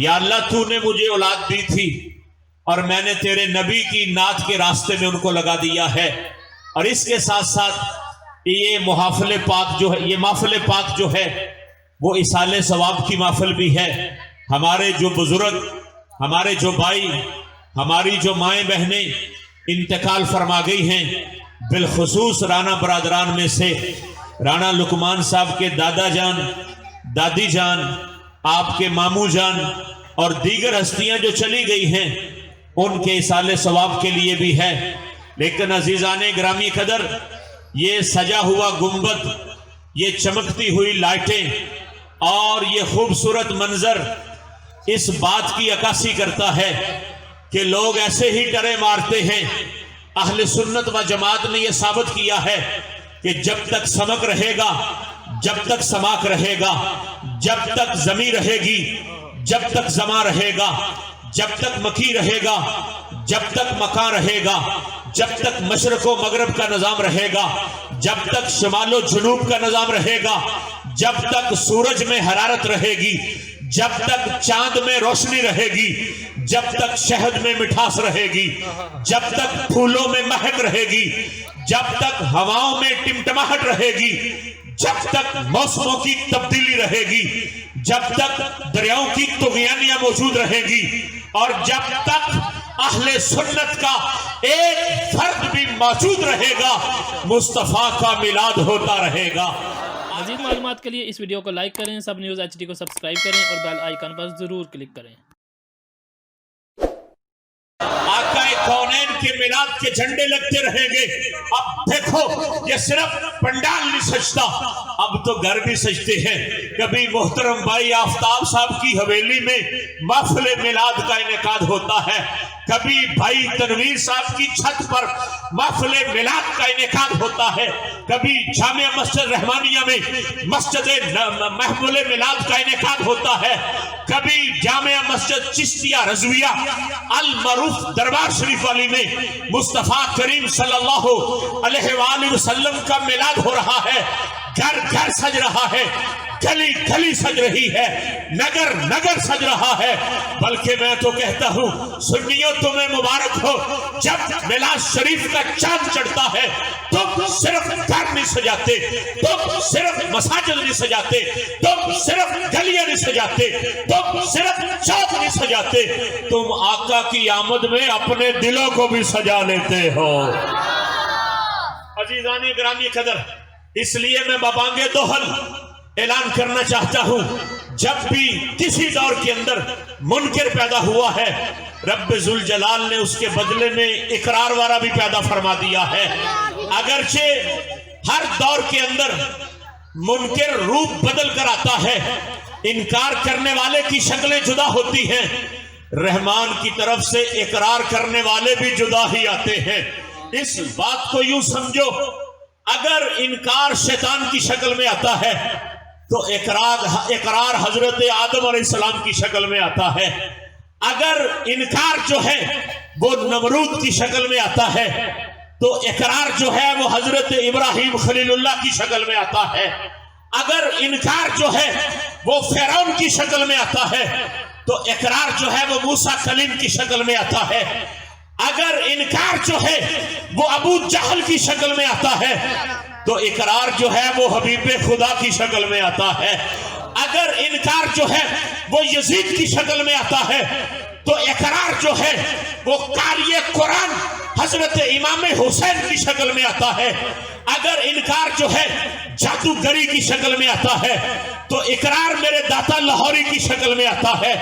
یا اللہ تو نے مجھے اولاد دی تھی اور میں نے تیرے نبی کی نعت کے راستے میں ان کو لگا دیا ہے، اور اس کے ساتھ ساتھ یہ محافل پاک جو ہے وہ اصال ثواب کی محفل بھی ہے۔ ہمارے جو بزرگ، ہمارے جو بھائی، ہماری جو مائیں بہنیں انتقال فرما گئی ہیں، بالخصوص رانا برادران میں سے رانا لقمان صاحب کے دادا جان، دادی جان، آپ کے ماموں جان اور دیگر ہستیاں جو چلی گئی ہیں، ان کے اصال ثواب کے لیے بھی ہے۔ لیکن عزیزان گرامی قدر، یہ سجا ہوا گنبد، یہ چمکتی ہوئی لائٹیں اور یہ خوبصورت منظر اس بات کی عکاسی کرتا ہے کہ لوگ ایسے ہی ڈرے مارتے ہیں۔ اہل سنت و جماعت نے یہ ثابت کیا ہے کہ جب تک سمک رہے گا، جب تک سماک رہے گا، جب تک زمیں رہے گی، جب تک زماں رہے گا، جب تک مکی رہے گا، جب تک مکان رہے گا، جب تک مشرق و مغرب کا نظام رہے گا، جب تک شمال و جنوب کا نظام رہے گا، جب تک سورج میں حرارت رہے گی، جب تک چاند میں روشنی رہے گی، جب تک شہد میں مٹھاس رہے گی، جب تک پھولوں میں مہک رہے گی، جب تک ہواؤں میں ٹمٹماہٹ رہے گی، جب تک موسموں کی تبدیلی رہے گی، جب تک دریاؤں کی طغیانیاں موجود رہے گی، اور جب تک اہل سنت کا ایک فرد بھی موجود رہے گا، مصطفیٰ کا میلاد ہوتا رہے گا۔ مزید معلومات کے لیے اس ویڈیو کو لائک کریں، سب نیوز HD کو سبسکرائب کریں اور بیل آئیکن پر ضرور کلک کریں۔ آقا کونین کے میلاد کے جھنڈے لگتے رہیں گے۔ اب دیکھو، یہ صرف پنڈال نہیں سجتا، اب تو گھر بھی سجتے ہیں۔ کبھی محترم بھائی آفتاب صاحب کی حویلی میں محفل میلاد کا انعقاد ہوتا ہے، کبھی بھائی تنویر صاحب کی چھت پر محفل میلاد کا انعقاد ہوتا ہے، کبھی جامع مسجد رحمانیہ میں مسجد محفل میلاد کا انعقاد ہوتا ہے، کبھی جامع مسجد چشتیہ رضویہ المعروف دربار شریف والی میں مصطفیٰ کریم صلی اللہ علیہ وآلہ وسلم کا میلاد ہو رہا ہے۔ گھر گھر سج رہا ہے، گلی گلی سج رہی ہے، نگر نگر سج رہا ہے۔ بلکہ میں تو کہتا ہوں سنیوں تمہیں مبارک ہو، جب میلاد شریف کا چاند چڑھتا ہے تم صرف گھر نہیں سجاتے، تم صرف مساجد نہیں سجاتے، تم صرف گلیاں نہیں سجاتے، تم صرف چوک نہیں سجاتے، تم آقا کی آمد میں اپنے دلوں کو بھی سجا لیتے ہو۔ عزیزان گرامی قدر، اس لیے میں ببانگِ دوحل اعلان کرنا چاہتا ہوں، جب بھی کسی دور کے اندر منکر پیدا ہوا ہے، رب ذوالجلال نے اس کے بدلے میں اقرار والا بھی پیدا فرما دیا ہے۔ اگرچہ ہر دور کے اندر منکر روپ بدل کر آتا ہے، انکار کرنے والے کی شکلیں جدا ہوتی ہیں، رحمان کی طرف سے اقرار کرنے والے بھی جدا ہی آتے ہیں۔ اس بات کو یوں سمجھو، اگر انکار شیطان کی شکل میں آتا ہے تو اقرار حضرت آدم علیہ السلام کی شکل میں آتا ہے۔ اگر انکار جو ہے وہ نمرود کی شکل میں آتا ہے تو اقرار جو ہے وہ حضرت ابراہیم خلیل اللہ کی شکل میں آتا ہے۔ اگر انکار جو ہے وہ فرعون کی شکل میں آتا ہے تو اقرار جو ہے وہ موسیٰ کلیم کی شکل میں آتا ہے۔ اگر انکار جو ہے وہ ابو جہل کی شکل میں آتا ہے تو اقرار جو ہے وہ حبیب خدا کی شکل میں آتا ہے۔ اگر انکار جو ہے وہ یزید کی شکل میں آتا ہے تو اقرار جو ہے وہ قاری قرآن حضرت امام حسین کی شکل میں آتا ہے۔ اگر انکار جو ہے جادوگری کی شکل میں آتا ہے تو اقرار میرے داتا لاہوری کی شکل میں آتا ہے۔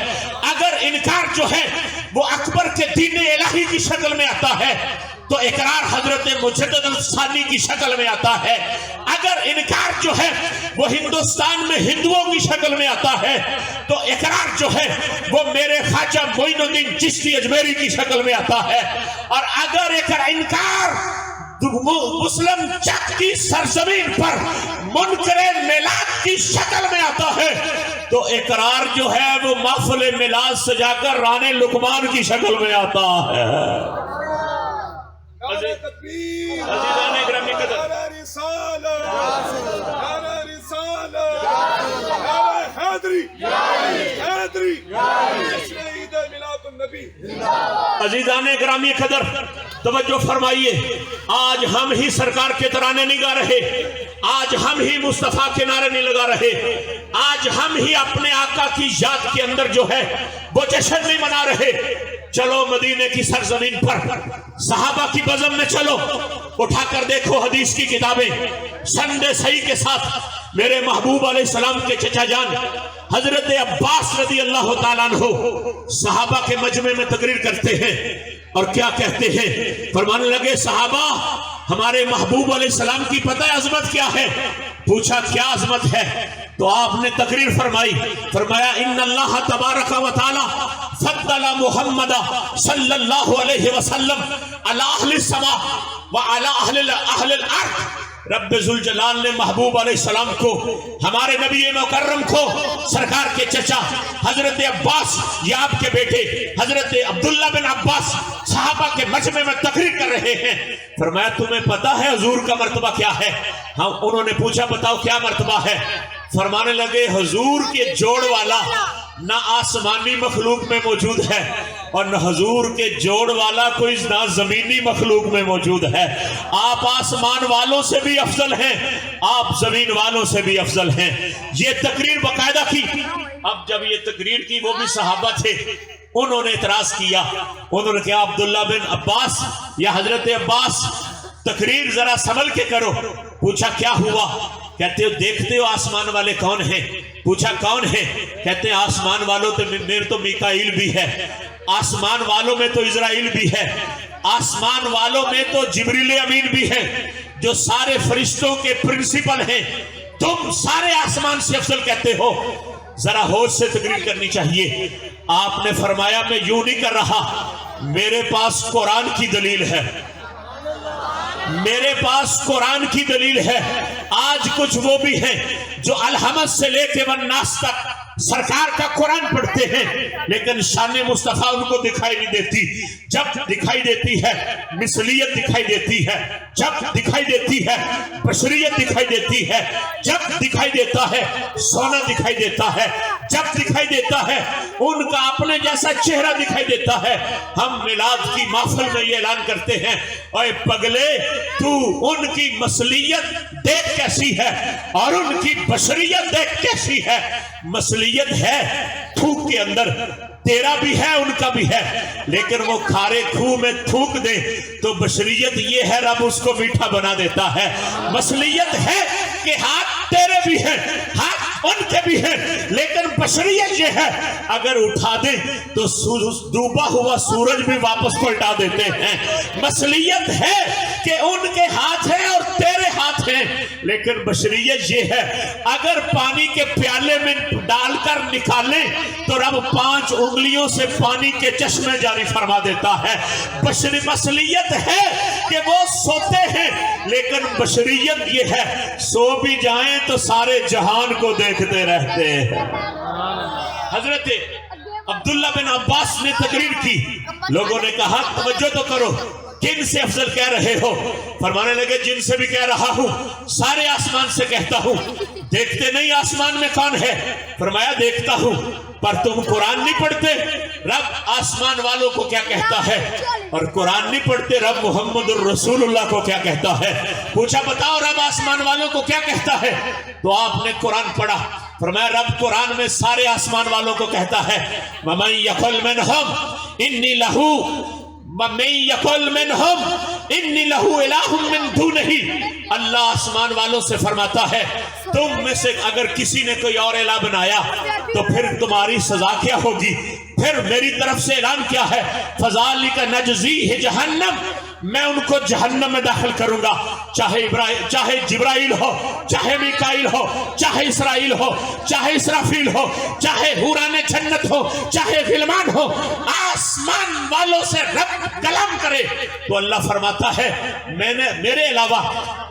اگر انکار جو ہے وہ اکبر کے دین الہی کی شکل میں آتا ہے تو اقرار حضرت مجدد الثانی کی شکل میں آتا ہے۔ اگر انکار جو ہے وہ ہندوستان میں ہندوؤں کی شکل میں آتا ہے تو اقرار جو ہے وہ میرے خواجہ معین الدین چشتی اجمیری کی شکل میں آتا ہے۔ اور اگر انکار مسلم چک کی سرزمین پر منکر میلاد کی شکل میں آتا ہے تو اقرار جو ہے وہ محفل میلاد سجا کر رانے لقمان کی شکل میں آتا ہے۔ عزیزان گرامی قدر، حیدری अजीजान ग्रामी कदर तवज्जो फरमाइए, आज हम ही सरकार के तराने नहीं गा रहे, आज हम ही मुस्तफा के नारे नहीं लगा रहे, आज हम ही अपने आका की याद के अंदर जो है वो जश्न नहीं मना रहे। चलो मदीने की सरजमीन पर सहाबा की बज़म में चलो, उठाकर देखो हदीस की किताबें, संडे सही के साथ मेरे महबूब अलैहिस्सलाम के चचा जान हजरत अब्बास रदी अल्लाह ताला अन्हु सहाबा के मजमे में तकरीर करते हैं और क्या कहते हैं, फरमाने लगे सहाबा हमारे महबूब अलैहिस्सलाम की पता है अजमत क्या है? पूछा क्या अजमत है? तो आपने तकरीर फरमाई, फरमाया इन्नल्लाह तबारक व तआला फद्दला मुहम्मद सल्लल्लाहु अलैहि वसल्लम अला अहली समा व अला अहलिल अर्द। रब्बे जुल जलाल ने महबूब अलैहिस्सलाम को, हमारे नबी मुकर्रम को, सरकार के चचा हजरत अब्बास, ये आपके बेटे हजरत अब्दुल्ला बिन अब्बास सहाबा के मजमे में तकरीर कर रहे हैं। फरमाया तुम्हें पता है हुजूर का मर्तबा क्या है? हाँ, उन्होंने पूछा बताओ क्या मर्तबा है? फरमाने लगे हुजूर के जोड़ वाला ना आसमानी मखलूक में मौजूद है और न हुजूर के जोड़ वाला कोई ना जमीनी मखलूक में मौजूद है। आप आसमान वालों से भी अफजल हैं, आप जमीन वालों से भी अफजल हैं। ये तकरीर बाकायदा की। अब जब ये तकरीर की, वो भी सहाबा थे, उन्होंने इतराज किया, उन्होंने कहा अब्दुल्ला बिन अब्बास या हजरत अब्बास तकरीर जरा संभल के करो। पूछा क्या हुआ? कहते हो देखते हो आसमान वाले कौन हैं? पूछा कौन है? कहते हैं आसमान वालों तो मेरे तो मीकाईल भी है, आसमान वालों में तो इजराइल भी है, आसमान वालों में तो जिब्रील अमीन भी है, जो सारे फरिश्तों के प्रिंसिपल हैं। तुम सारे आसमान से अफजल कहते हो? जरा होश से तकरीर करनी चाहिए। आपने फरमाया मैं यूं नहीं कर रहा, मेरे पास कुरान की दलील है, मेरे पास कुरान की दलील है। आज कुछ वो भी हैं जो अलहमद से लेके वन्नास तक सरकार का कुरान पढ़ते हैं, लेकिन शान मुस्तफा उनको दिखाई नहीं देती। जब दिखाई देती है मिसलियत दिखाई देती है, जब दिखाई देती है बशरियत दिखाई देती है, जब दिखाई देता है सोना दिखाई देता है, जब दिखाई देता है उनका अपने जैसा चेहरा दिखाई देता है। हम मिलाद की महफिल में ये ऐलान करते हैं, ओए पगले तू उनकी मसलियत देख कैसी है और उनकी बशरियत देख कैसी है। मसलियत है थूक के अंदर, तेरा भी है उनका भी है, लेकिन वो खारे खूह में थूक दे तो बशरियत ये है रब उसको मीठा बना देता है। मसलियत है कि हाथ तेरे भी है, हाथ उनके भी है, लेकिन बशरियत ये है अगर उठा दे तो डूबा हुआ सूरज भी वापस पलटा देते हैं। मसलियत है कि उनके हाथ है और तेरे हाथ है, लेकिन बशरियत ये है अगर पानी के प्याले में डालकर निकाले तो रब 5 उंगलियों से पानी के चश्मे जारी फरमा देता है। मसलियत है कि वो सोते हैं, लेकिन बशरियत ये है सो भी जाएं तो सारे जहान को देखते रहते हैं। हजरत अब्दुल्ला बिन अब्बास ने तकरीर की, लोगों ने कहा तवज्जो तो करो, किन से अफजल कह रहे हो? फरमाने लगे जिनसे भी कह रहा हूं सारे आसमान से कहता हूं। देखते नहीं आसमान में कौन है? फरमाया देखता हूं, पर तुम कुरान नहीं पढ़ते। रब आसमान वालों को क्या कहता है और कुरान नहीं पढ़ते, रब मुहम्मदुर रसूलुल्लाह को क्या कहता है? पूछा बताओ रब आसमान वालों को क्या कहता है? तो आपने कुरान पढ़ा, फरमाया रब कुरान में सारे आसमान वालों को कहता है वमन यकुल मिनहुम इन्नी लहू इन्नी लहू इलाहुम मिन दूनिही। अल्लाह आसमान वालों से फरमाता है तुम में से अगर किसी ने कोई और इलाह बनाया तो फिर तुम्हारी सजा क्या होगी? फिर मेरी तरफ से ऐलान क्या है? फज़ालिका नजज़ीहि जहन्नम, मैं उनको जहन्नम में दाखिल करूंगा, चाहे जिब्राइल हो, चाहे मीकाईल हो, चाहे इसराइल हो, चाहे इसराफील हो, चाहे हुराने जन्नत हो, चाहे गिलमान हो, आसमान वालों से रब कलाम करे तो अल्लाह फरमाता है मैंने मेरे अलावा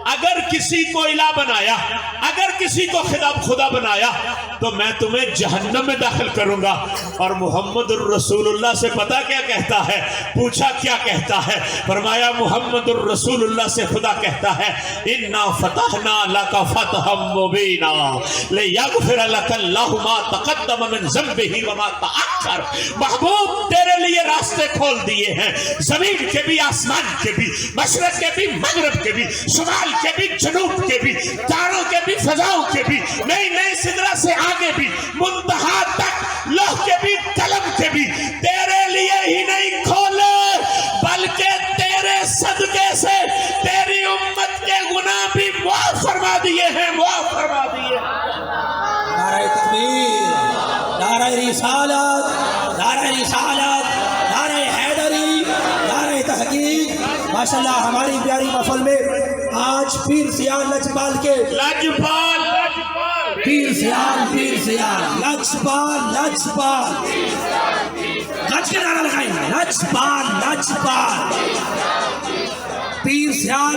अगर किसी को इला बनाया, अगर किसी को खुदा बनाया तो मैं तुम्हें जहन्नम में दाखिल करूंगा। और मुहम्मदुर रसूलुल्लाह से पता क्या कहता है? पूछा क्या कहता है? फरमाया मुहम्मदुर रसूलुल्लाह से खुदा कहता है इन्ना फतहना लका फतहम मुबीना लियगफिर लकल्लाहु मा तक़द्दम मिन ज़ंबिही व मा तअख़्ख़र। महबूब तेरे लिए रास्ते खोल दिए हैं, जमीन के भी, आसमान के भी, मशरक के भी, मगरब के भी, शुमाल के भी, जनूब के भी, तारों के भी, फजाओं के भी, नई नई सिदरा से आगे भी, मुंतहा तक, लौह के भी, कलम के भी तेरे लिए ही नहीं खोले बल्कि तेरे सदके से तेरी उम्मत के गुनाह भी माफ फरमा दिए हैं, माफ फरमा दिए हैं। नारे तकबीर, नारे रिसालत, नारे रिसालत, नारे हैदरी, नारे तहकीक। माशाल्लाह हमारी प्यारी महफिल में आज पीर सियाल लजपाल के लजपाल पीर सियाल लजपाल गज के नारा लगाएंगे लजपाल पीर सियाल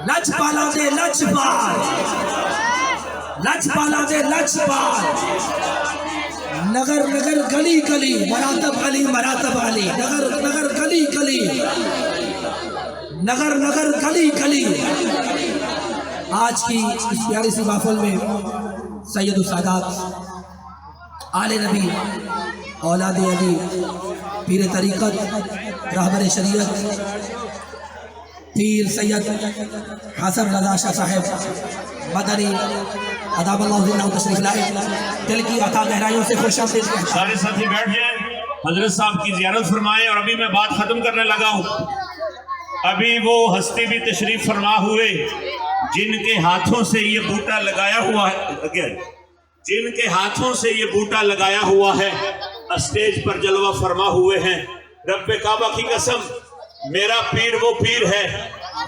लजपाला दे लजपाल नगर नगर गली गली मरातब अली नगर गली गली आज की इस प्यारी सी महफिल में सैयद सादात आले नबी औलाद अली पीर तरीक़त रहबर शरीयत पीर सैयद हसन रज़ा शाह साहब मदनी अदाबल्लाहु तशरीफ लाए, दिल की अता गहराइयों से खुशामदीद कहता हूं। सारे साथी बैठ जाएं, हजरत साहब की ज़ियारत फरमाएं। और अभी मैं बात खत्म करने लगा हूँ। अभी वो हस्ती भी तशरीफ फरमा हुए जिनके हाथों से ये बूटा लगाया हुआ है, जिनके हाथों से ये बूटा लगाया हुआ है, स्टेज पर जलवा फरमा हुए हैं। रब्बे काबा की कसम, मेरा पीर वो पीर है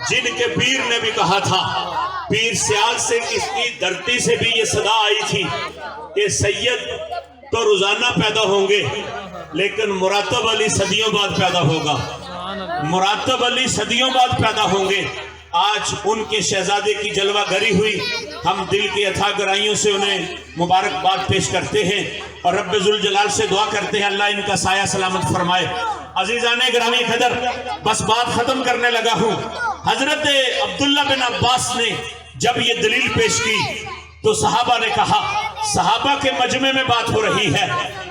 जिनके पीर ने भी कहा था, पीर सियाल से किसकी धरती से भी ये सदा आई थी कि सैयद तो रोजाना पैदा होंगे लेकिन मुरातब अली सदियों बाद पैदा होगा, मुरातब अली सदियों बाद पैदा होंगे। आज उनके शहजादे की जलवा गरी हुई, हम दिल की अथाह गहराइयों से उन्हें मुबारकबाद पेश करते हैं और रब्बे जुल जलाल से दुआ करते हैं अल्लाह इनका साया सलामत फरमाए। अजीजाने ग्रामी कदर, बस बात खत्म करने लगा हूँ। हजरत अब्दुल्ला बिन अब्बास ने जब ये दलील पेश की तो सहाबा ने कहा, सहाबा के मजमे में बात हो रही है,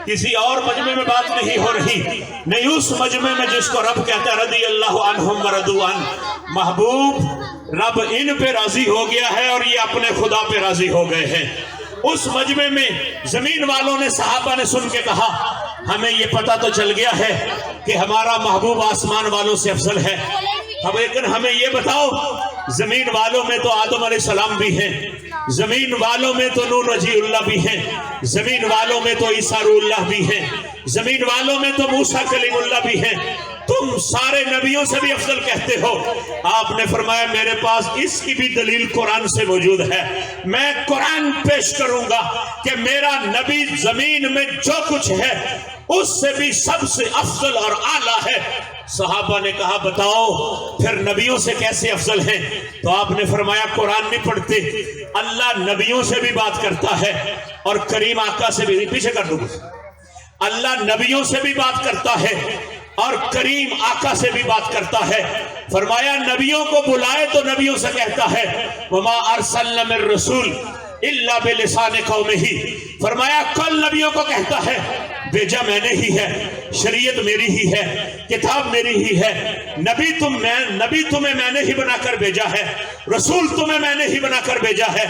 किसी और मजमे में बात नहीं हो रही, नहीं उस मजमे में जिसको रब कहता है रदी अल्लाह अन्हुम व रदू अन। महबूब रब इन पे राजी हो गया है और ये अपने खुदा पे राजी हो गए हैं। उस मजमे में जमीन वालों ने, सहाबा ने सुन के कहा, हमें ये पता तो चल गया है कि हमारा महबूब आसमान वालों से अफजल है, अब लेकिन हमें ये बताओ, जमीन वालों में तो आदम अलैहिस्सलाम भी हैं, जमीन वालों में तो नूह नजीउल्लाह भी हैं, जमीन वालों में तो ईसा रूहुल्लाह भी हैं, जमीन वालों में तो मूसा कलीमुल्लाह भी हैं, तुम सारे नबियों से भी अफजल कहते हो। आपने फरमाया मेरे पास इसकी भी दलील कुरान से मौजूद है, मैं कुरान पेश करूंगा कि मेरा नबी जमीन में जो कुछ है उससे भी सबसे अफजल और आला है। सहाबा ने कहा बताओ फिर नबियों से कैसे अफजल हैं? तो आपने फरमाया कुरान नहीं पढ़ते, अल्लाह नबियों से भी बात करता है और करीम आका से भी, पीछे कर दूंगा, अल्लाह नबियों से भी बात करता है और करीम आका से भी बात करता है। फरमाया नबियों को बुलाए तो नबियों से कहता है वमा अरसलना मिर रसूल इल्ला बिलिसानि कौमिही। फरमाया कल नबियों को कहता है भेजा मैंने ही है, शरीयत मेरी ही है, किताब मेरी ही है, नबी तुम्हें मैंने ही बनाकर भेजा है, रसूल तुम्हें मैंने ही बनाकर भेजा है।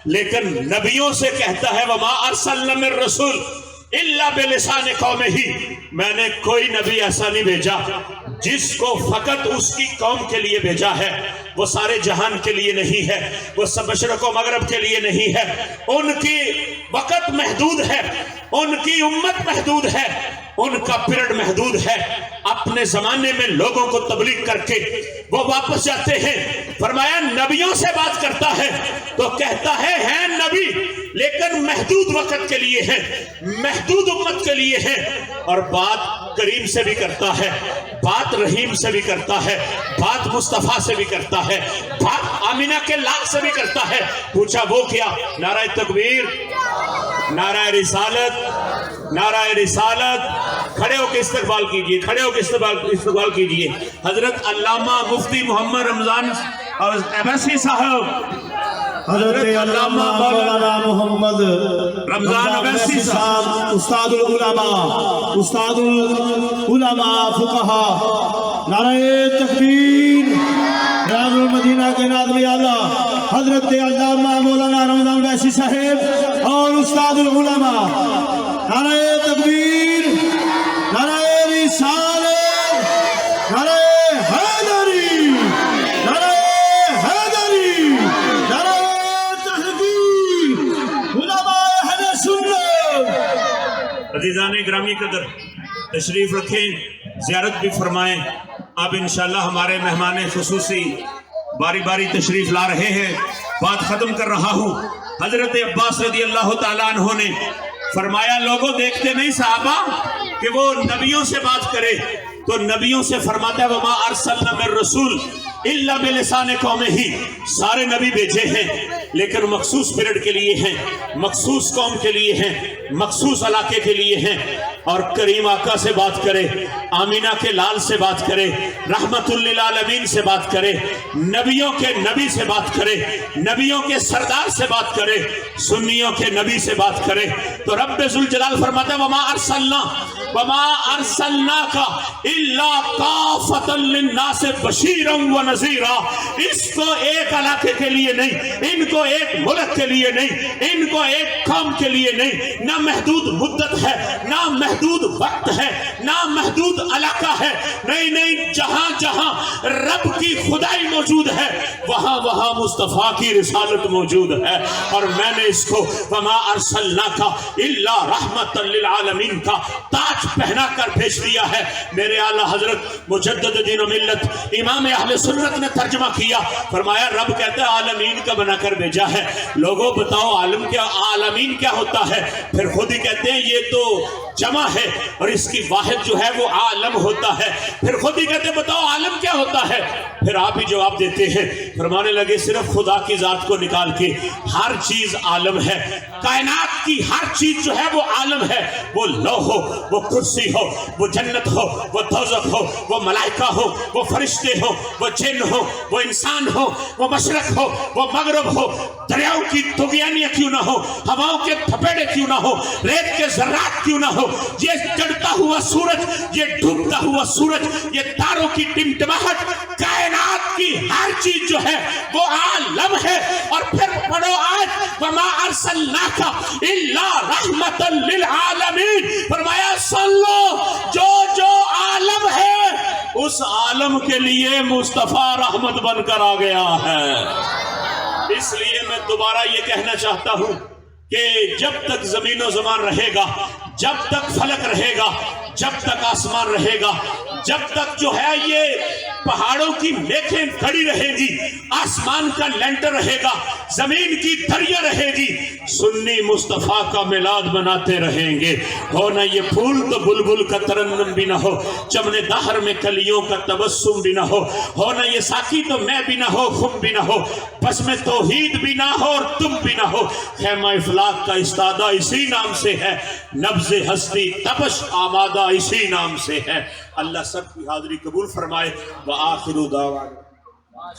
लेकिन नबियों से कहता है वमा अरसलना मिर रसूल इल्ला बिलिसानि कौमिही, मैंने कोई नबी ऐसा नहीं भेजा जिसको फकत उसकी कौम के लिए भेजा है, वो सारे जहान के लिए नहीं है, वो सब मशरक़ व मगरब के लिए नहीं है, उनकी वक़्त महदूद है, उनकी उम्मत महदूद है, ان کا پیریڈ محدود ہے. اپنے زمانے میں لوگوں کو تبلیغ کر کے وہ واپس جاتے ہیں. فرمایا نبیوں سے بات کرتا ہے تو کہتا ہے ہیں نبی لیکن محدود وقت کے لیے ہے, محدود امت کے لیے ہے, اور بات کریم سے بھی کرتا ہے, بات رحیم سے بھی کرتا ہے, بات مصطفیٰ سے بھی کرتا ہے, بات آمینہ کے لال سے بھی کرتا ہے. پوچھا وہ کیا؟ نعرہ تکبیر, نعرہ رسالت, نعرہ رسالت. کھڑے ہو کے استقبال کیجئے, کھڑے ہو کے استقبال کیجئے. حضرت علامہ مفتی محمد رمضان عباسی صاحب, حضرت علامہ مولانا محمد رمضان عباسی صاحب, استاد العلماء, استاد العلماء فقہا. نعرہ تکبیر. ریاض المدینہ کے ناظم اعلیٰ حضرت علامہ مولانا رمضان عباسی صاحب اور استاد العلماء. نعرہ تکبیر, نعرہ رسالت, نعرہ حیدری, نعرہ حیدری, نعرہ تحقیق, علماء اہل سنت. عزیزان گرامی قدر, تشریف رکھیں, زیارت بھی فرمائیں. اب انشاءاللہ ہمارے مہمان خصوصی باری باری تشریف لا رہے ہیں. بات ختم کر رہا ہوں. حضرت عباس رضی اللہ تعالیٰ عنہ نے فرمایا لوگوں دیکھتے نہیں صحابہ کہ وہ نبیوں سے بات کرے, تو نبیوں سے فرماتا ہے وما ارسلنا من رسول الا بلسان قومہ. سارے نبی بھیجے ہیں لیکن مخصوص پیریڈ کے لیے ہیں, مخصوص قوم کے لیے ہیں, مخصوص علاقے کے لیے ہیں. اور کریم آقا سے بات کرے, آمینہ کے لال سے بات کرے, رحمت للعالمین سے بات کرے, نبیوں کے نبی سے بات کرے, نبیوں کے سردار سے بات کرے, سنیوں کے نبی سے بات کرے. تو رب ذوالجلال فرماتا ہے وما ارسلناک الا کافۃ للناس بشیرا ونذیرا. اس کو ایک علاقے کے لیے نہیں, ان کو ایک ملک کے لیے نہیں, ان کو ایک قوم کے لیے نہیں. نہ محدود مدت ہے, نہ محدود وقت ہے, نہ محدود علاقہ ہے. نہیں, جہاں جہاں رب کی خدائی موجود ہے وہاں وہاں مصطفیٰ کی رسالت موجود ہے. اور میں نے اس کو وما ارسلناک الا رحمت للعالمین کا تاج پہنا کر بھیج دیا ہے. میرے اعلیٰ حضرت مجدد دین و ملت امام اہل سنت نے ترجمہ کیا, فرمایا رب کہتا ہے عالمین کا بنا کر بھیجا ہے. لوگوں بتاؤ عالمین کیا ہوتا ہے؟ پھر خود ہی کہتے ہیں یہ تو جمع ہے اور اس کی واحد جو ہے وہ عالم ہوتا ہے. پھر خود ہی کہتے ہیں بتاؤ عالم کیا ہوتا ہے؟ پھر آپ ہی جواب دیتے ہیں, فرمانے لگے صرف خدا کی ذات کو نکال کے ہر چیز عالم ہے. کائنات کی ہر چیز جو ہے وہ عالم ہے. وہ لوح ہو, وہ کرسی ہو, وہ جنت ہو, وہ دوزخ ہو, وہ ملائکہ ہو, وہ فرشتے ہو, وہ جن ہو, وہ انسان ہو, وہ مشرق ہو, وہ مغرب ہو, دریاؤں کی طغیانیاں کیوں نہ ہو, ہواؤں کے تھپیڑے کیوں نہ ہو, ریت کے ذرات کیوں نہ ہو, یہ چڑھتا ہوا سورج, یہ ڈوبتا ہوا سورج, یہ تاروں کی ٹمٹماہٹ, کائنات کی ہر چیز جو ہے وہ عالم ہے. اور پھر پڑھو آج وما ارسلناک الا رحمت للعالمین. فرمایا سن لو جو عالم ہے اس عالم کے لیے مصطفیٰ رحمت بن کر آ گیا ہے. اس لیے میں دوبارہ یہ کہنا چاہتا ہوں کہ جب تک زمین و زمان رہے گا, جب تک فلک رہے گا, جب تک آسمان رہے گا, جب تک جو ہے یہ پہاڑوں کی میخیں کھڑی رہیں گی, آسمان کا لینٹر رہے گا, زمین کی دریا رہے گی, سنی مصطفیٰ کا میلاد مناتے رہیں گے. ہو نہ یہ پھول تو بلبل کا ترنم بھی نہ ہو, چمن دہر میں کلیوں کا تبسم بھی نہ ہو نہ یہ ساقی تو میں بھی نہ ہو, خم بھی نہ ہو, بس میں توحید بھی نہ ہو اور تم بھی نہ ہو. خیمہ افلاک کا استادہ اسی نام سے ہے, نبض ہستی تپش آمادہ اسی نام سے ہے. اللہ سب کی حاضری قبول فرمائے. وآخر دعوانا